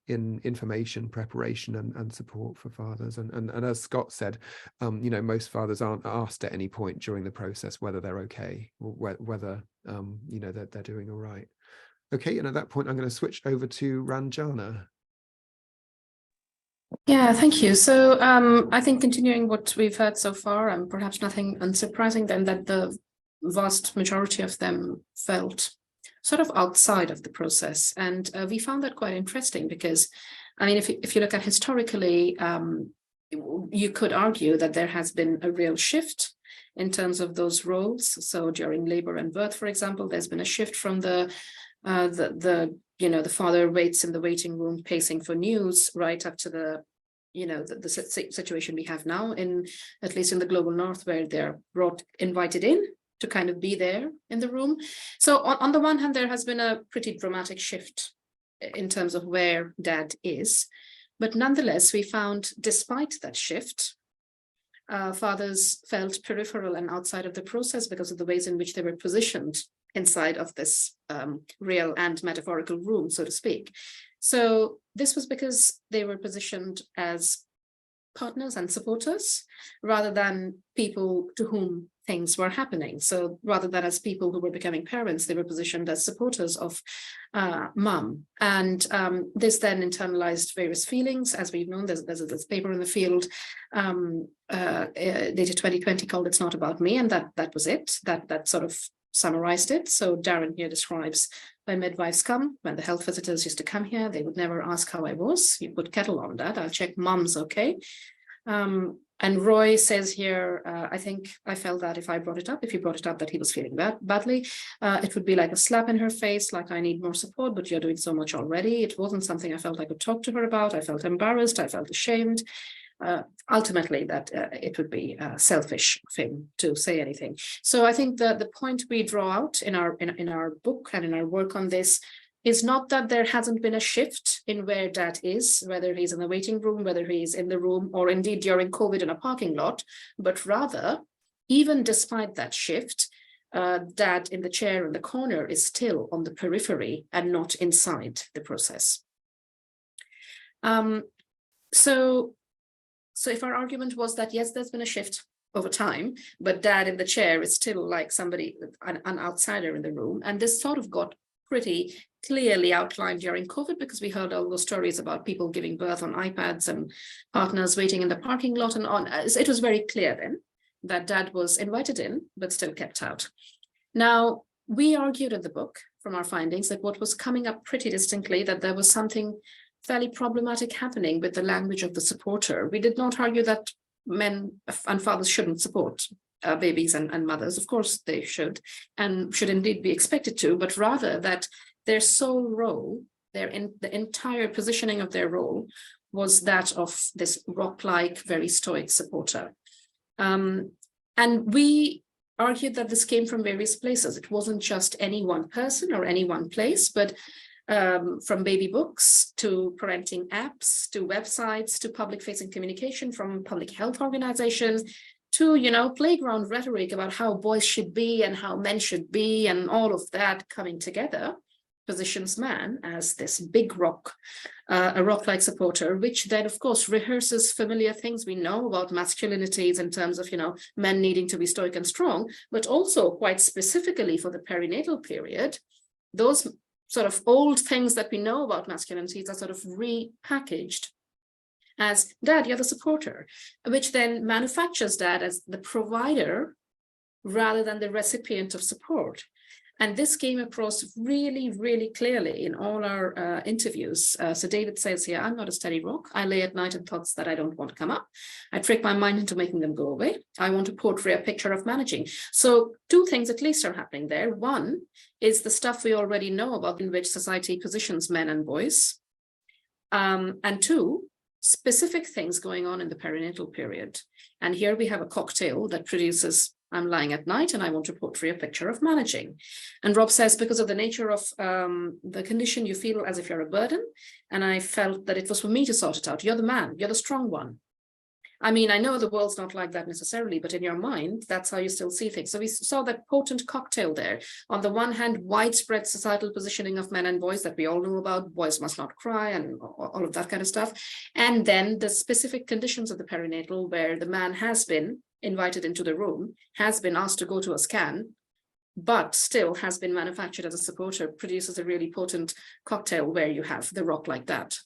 in information preparation and support for fathers, and as Scott said, you know, most fathers aren't asked at any point during the process whether they're okay, or whether you know, they're doing all right. Okay, and at that point I'm going to switch over to Ranjana. Yeah, thank you. So I think continuing what we've heard so far, and perhaps nothing unsurprising then, that the vast majority of them felt sort of outside of the process. And we found that quite interesting, because, I mean, if you look at historically, you could argue that there has been a real shift in terms of those roles. So during labor and birth, for example, there's been a shift from the father waits in the waiting room pacing for news, right up to the, you know, the situation we have now, in at least in the global north, where they're invited in to kind of be there in the room. So on the one hand, there has been a pretty dramatic shift in terms of where dad is, but nonetheless, we found, despite that shift, fathers felt peripheral and outside of the process because of the ways in which they were positioned inside of this real and metaphorical room, so to speak. So this was because they were positioned as partners and supporters, rather than people to whom things were happening. So rather than as people who were becoming parents, they were positioned as supporters of mum. And this then internalized various feelings. As we've known, there's this paper in the field dated 2020 called "It's Not About Me," and that was it. That sort of summarized it. So Darren here describes, when midwives come, when the health visitors used to come here, they would never ask how I was. You put kettle on, Dad, I'll check mum's okay. And Roy says here, I think I felt that if you brought it up that he was feeling badly, it would be like a slap in her face, like, I need more support, but you're doing so much already. It wasn't something I felt I could talk to her about. I felt embarrassed. I felt ashamed. Ultimately, that it would be selfish of him to say anything. So I think the point we draw out in our book and in our work on this is not that there hasn't been a shift in where dad is, whether he's in the waiting room, whether he's in the room, or indeed during COVID in a parking lot, but rather, even despite that shift, dad in the chair in the corner is still on the periphery and not inside the process. So if our argument was that, yes, there's been a shift over time, but dad in the chair is still like somebody, an outsider in the room, and this sort of got pretty clearly outlined during COVID, because we heard all those stories about people giving birth on iPads and partners waiting in the parking lot and on. It was very clear then that dad was invited in, but still kept out. Now, we argued in the book from our findings that what was coming up pretty distinctly, that there was something fairly problematic happening with the language of the supporter. We did not argue that men and fathers shouldn't support babies and mothers. Of course they should, and should indeed be expected to, but rather that their sole role, the entire positioning of their role, was that of this rock-like, very stoic supporter. And we argued that this came from various places. It wasn't just any one person or any one place, but from baby books to parenting apps to websites to public-facing communication from public health organizations to, you know, playground rhetoric about how boys should be and how men should be, and all of that coming together positions man as this big rock, a rock-like supporter, which then, of course, rehearses familiar things we know about masculinities in terms of, you know, men needing to be stoic and strong, but also quite specifically for the perinatal period, those sort of old things that we know about masculinities are sort of repackaged as dad, you're the supporter, which then manufactures dad as the provider rather than the recipient of support. And this came across really, really clearly in all our interviews. So David says here, I'm not a steady rock. I lay at night in thoughts that I don't want to come up. I trick my mind into making them go away. I want to portray a picture of managing. So two things at least are happening there. One is the stuff we already know about in which society positions men and boys. And two, specific things going on in the perinatal period. And here we have a cocktail that produces I'm lying at night and I want to portray a picture of managing. And Rob says, because of the nature of the condition, you feel as if you're a burden. And I felt that it was for me to sort it out. You're the man, you're the strong one. I mean, I know the world's not like that necessarily, but in your mind, that's how you still see things. So we saw that potent cocktail there. On the one hand, widespread societal positioning of men and boys that we all know about, boys must not cry and all of that kind of stuff. And then the specific conditions of the perinatal where the man has been invited into the room, has been asked to go to a scan, but still has been manufactured as a supporter, produces a really potent cocktail where you have the rock like that.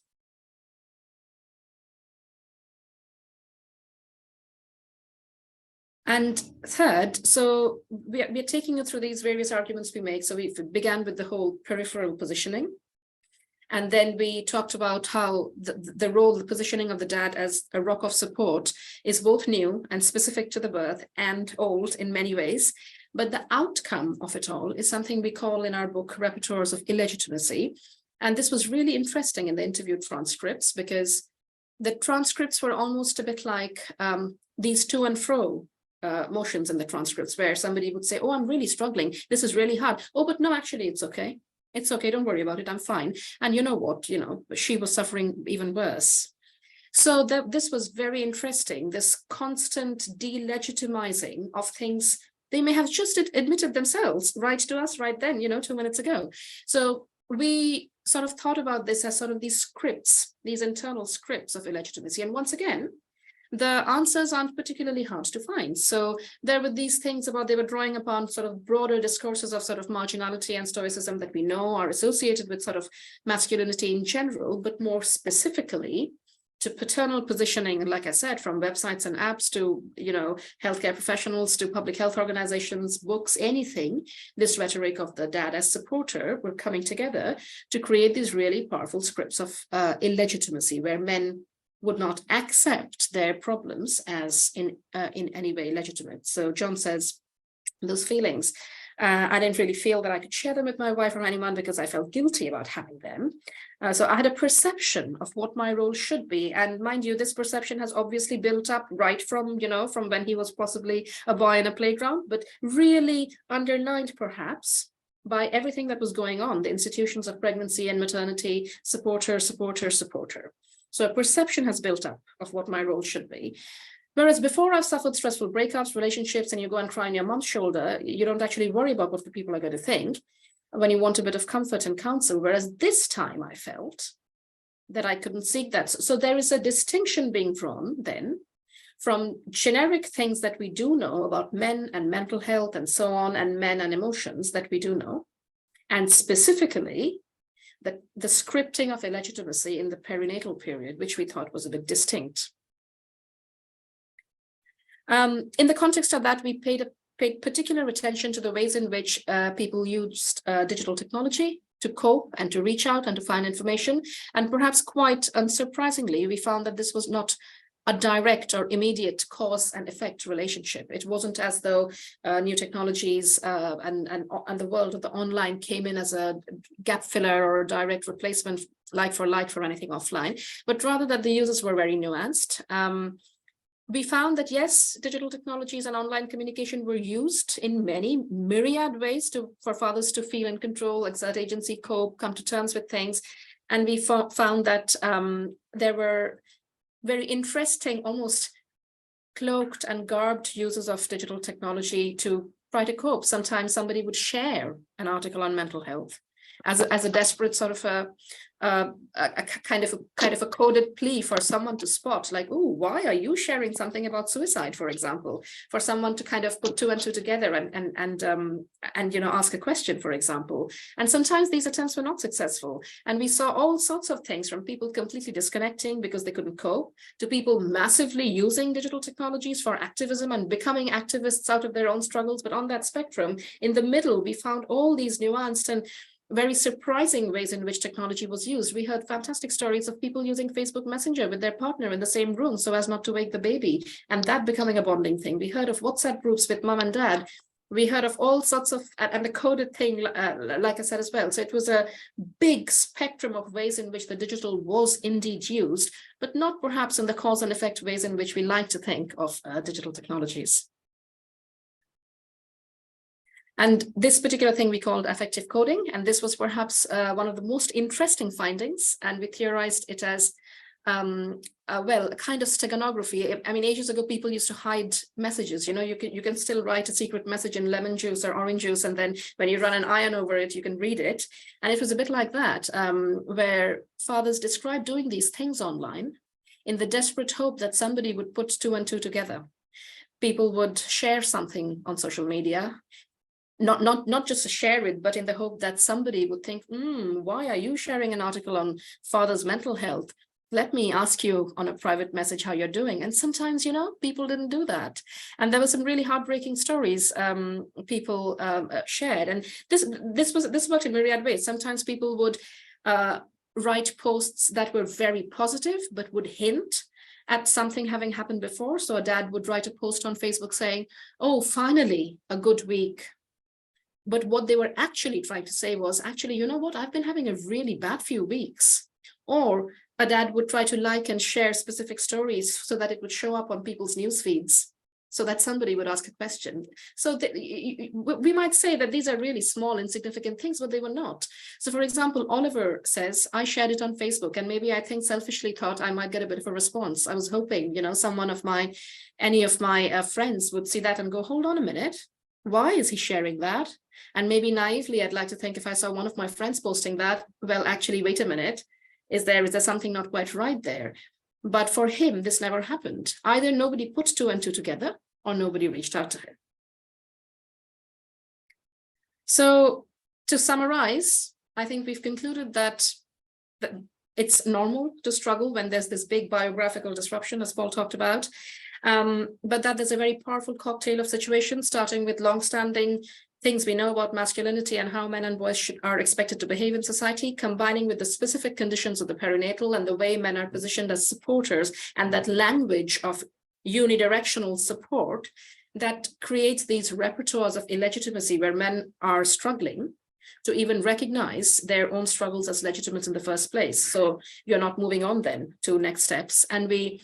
And third, so we're taking you through these various arguments we make. So we began with the whole peripheral positioning. And then we talked about how the role, the positioning of the dad as a rock of support is both new and specific to the birth and old in many ways. But the outcome of it all is something we call in our book repertoires of illegitimacy. And this was really interesting in the interviewed transcripts because the transcripts were almost a bit like these to and fro motions in the transcripts where somebody would say, oh, I'm really struggling. This is really hard. Oh, but no, actually, it's okay. It's okay. Don't worry about it. I'm fine. And you know what? You know, she was suffering even worse. So this was very interesting, this constant delegitimizing of things they may have just admitted themselves right to us right then, 2 minutes ago. So we sort of thought about this as sort of these scripts, these internal scripts of illegitimacy. And once again, the answers aren't particularly hard to find. So there were these things about they were drawing upon sort of broader discourses of sort of marginality and stoicism that we know are associated with sort of masculinity in general, but more specifically to paternal positioning, like I said, from websites and apps to, healthcare professionals to public health organizations, books, anything, this rhetoric of the dad as supporter were coming together to create these really powerful scripts of illegitimacy where men would not accept their problems as in any way legitimate. So John says, those feelings, I didn't really feel that I could share them with my wife or anyone because I felt guilty about having them. So I had a perception of what my role should be. And mind you, this perception has obviously built up right from, from when he was possibly a boy in a playground, but really underlined perhaps by everything that was going on, the institutions of pregnancy and maternity, supporter. So a perception has built up of what my role should be. Whereas before I've suffered stressful breakups, relationships, and you go and cry on your mom's shoulder, you don't actually worry about what the people are going to think when you want a bit of comfort and counsel. Whereas this time I felt that I couldn't seek that. So there is a distinction being drawn then from generic things that we do know about men and mental health and so on, and men and emotions that we do know, and specifically the scripting of illegitimacy in the perinatal period, which we thought was a bit distinct. In the context of that, we paid particular attention to the ways in which people used digital technology to cope and to reach out and to find information. And perhaps quite unsurprisingly, we found that this was not a direct or immediate cause and effect relationship. It wasn't as though new technologies and the world of the online came in as a gap filler or a direct replacement like for anything offline, but rather that the users were very nuanced. We found that, yes, digital technologies and online communication were used in many myriad ways for fathers to feel in control, exert agency, cope, come to terms with things. And we found that there were very interesting, almost cloaked and garbed uses of digital technology to try to cope. Sometimes somebody would share an article on mental health as a desperate sort of a kind of a coded plea for someone to spot, like, oh, why are you sharing something about suicide, for example, for someone to kind of put two and two together and you know, ask a question, for example. And sometimes these attempts were not successful, and we saw all sorts of things, from people completely disconnecting because they couldn't cope, to people massively using digital technologies for activism and becoming activists out of their own struggles. But on that spectrum, in the middle, we found all these nuanced and very surprising ways in which technology was used. We heard fantastic stories of people using Facebook Messenger with their partner in the same room so as not to wake the baby, and that becoming a bonding thing. We heard of WhatsApp groups with mom and dad. We heard of all sorts of, and the coded thing, like I said as well. So it was a big spectrum of ways in which the digital was indeed used, but not perhaps in the cause and effect ways in which we like to think of digital technologies. And this particular thing we called affective coding, and this was perhaps one of the most interesting findings, and we theorized it as well, a kind of steganography. I mean, ages ago, people used to hide messages. You know, you can still write a secret message in lemon juice or orange juice, and then when you run an iron over it, you can read it. And it was a bit like that, where fathers described doing these things online in the desperate hope that somebody would put two and two together. People would share something on social media, not just to share it, but in the hope that somebody would think, why are you sharing an article on father's mental health? Let me ask you on a private message how you're doing. And sometimes, you know, people didn't do that. And there were some really heartbreaking stories people shared. And this worked in myriad ways. Sometimes people would write posts that were very positive, but would hint at something having happened before. So a dad would write a post on Facebook saying, oh, finally, a good week. But what they were actually trying to say was, actually, you know what, I've been having a really bad few weeks. Or a dad would try to like and share specific stories so that it would show up on people's news feeds, so that somebody would ask a question. So we might say that these are really small, insignificant things, but they were not. So for example, Oliver says, I shared it on Facebook, and maybe I think selfishly thought I might get a bit of a response. I was hoping, you know, any of my friends would see that and go, hold on a minute, why is he sharing that? And maybe naively, I'd like to think, if I saw one of my friends posting that, well, actually, wait a minute, is there something not quite right there? But for him, this never happened. Either nobody put two and two together, or nobody reached out to him. So to summarize, I think we've concluded that it's normal to struggle when there's this big biographical disruption, as Paul talked about. But that there's a very powerful cocktail of situations, starting with long-standing things we know about masculinity and how men and boys are expected to behave in society, combining with the specific conditions of the perinatal and the way men are positioned as supporters, and that language of unidirectional support that creates these repertoires of illegitimacy where men are struggling to even recognize their own struggles as legitimate in the first place. So you're not moving on then to next steps. And we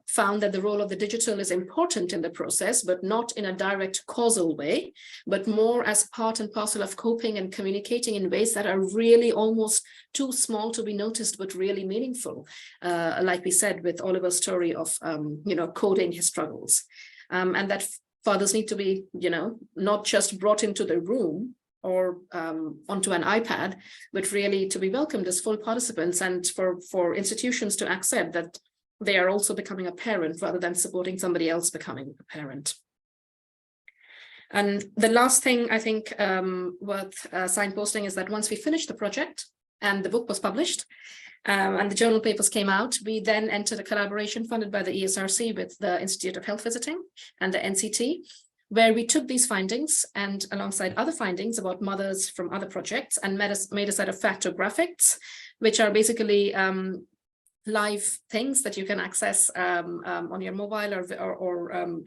found that the role of the digital is important in the process, but not in a direct causal way, but more as part and parcel of coping and communicating in ways that are really almost too small to be noticed, but really meaningful. Like we said, with Oliver's story of, coding his struggles. And that fathers need to be, not just brought into the room or onto an iPad, but really to be welcomed as full participants, and for institutions to accept that they are also becoming a parent rather than supporting somebody else becoming a parent. And the last thing I think worth signposting is that once we finished the project and the book was published and the journal papers came out, we then entered a collaboration funded by the ESRC with the Institute of Health Visiting and the NCT, where we took these findings and alongside other findings about mothers from other projects and made a set of factographics, which are basically live things that you can access on your mobile or on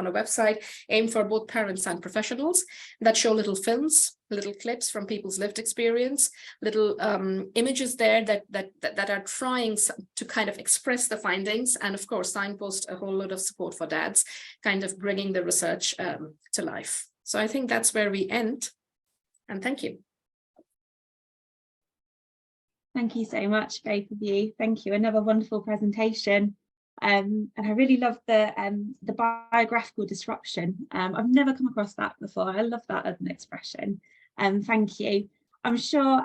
a website aimed for both parents and professionals, that show little films, little clips from people's lived experience, little images there that are trying to kind of express the findings, and of course signpost a whole lot of support for dads, kind of bringing the research to life. So I think that's where we end, and thank you. Thank you so much, both of you. Thank you. Another wonderful presentation. And I really love the biographical disruption. I've never come across that before. I love that as an expression. Thank you. I'm sure